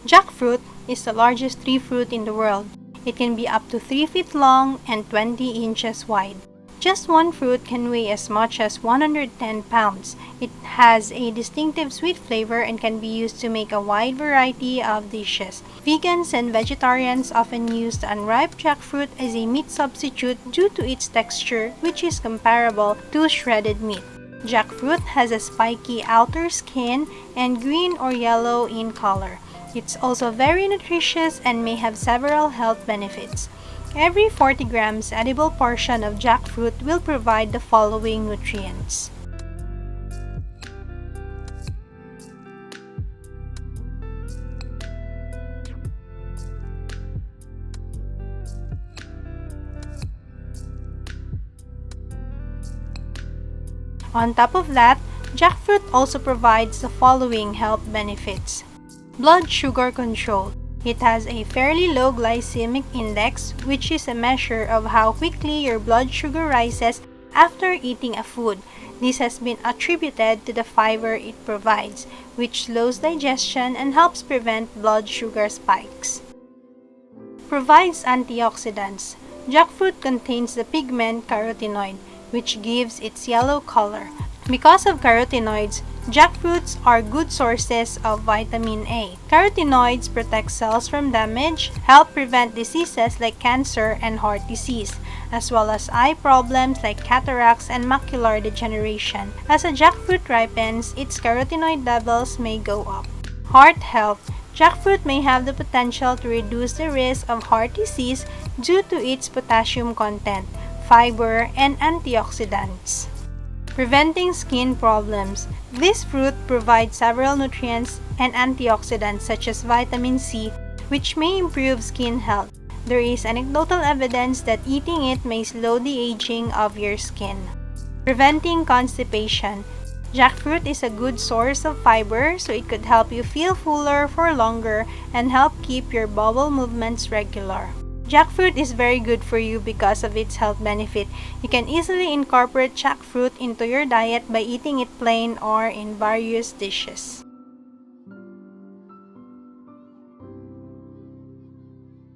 Jackfruit is the largest tree fruit in the world. It can be up to 3 feet long and 20 inches wide. Just one fruit can weigh as much as 110 pounds. It has a distinctive sweet flavor and can be used to make a wide variety of dishes. Vegans and vegetarians often use the unripe jackfruit as a meat substitute due to its texture, which is comparable to shredded meat. Jackfruit has a spiky outer skin and green or yellow in color. It's also very nutritious and may have several health benefits. Every 40 grams edible portion of jackfruit will provide the following nutrients. On top of that, jackfruit also provides the following health benefits. Blood sugar control. It has a fairly low glycemic index, which is a measure of how quickly your blood sugar rises after eating a food. This has been attributed to the fiber it provides, which slows digestion and helps prevent blood sugar spikes. Provides antioxidants. Jackfruit contains the pigment carotenoid, which gives its yellow color. Because of carotenoids, jackfruits are good sources of vitamin A. Carotenoids protect cells from damage, help prevent diseases like cancer and heart disease, as well as eye problems like cataracts and macular degeneration. As a jackfruit ripens, its carotenoid levels may go up. Heart health. Jackfruit may have the potential to reduce the risk of heart disease due to its potassium content, fiber, and antioxidants. Preventing skin problems. This fruit provides several nutrients and antioxidants such as vitamin C, which may improve skin health. There is anecdotal evidence that eating it may slow the aging of your skin. Preventing constipation. Jackfruit is a good source of fiber, so it could help you feel fuller for longer and help keep your bowel movements regular. Jackfruit is very good for you because of its health benefit. You can easily incorporate jackfruit into your diet by eating it plain or in various dishes.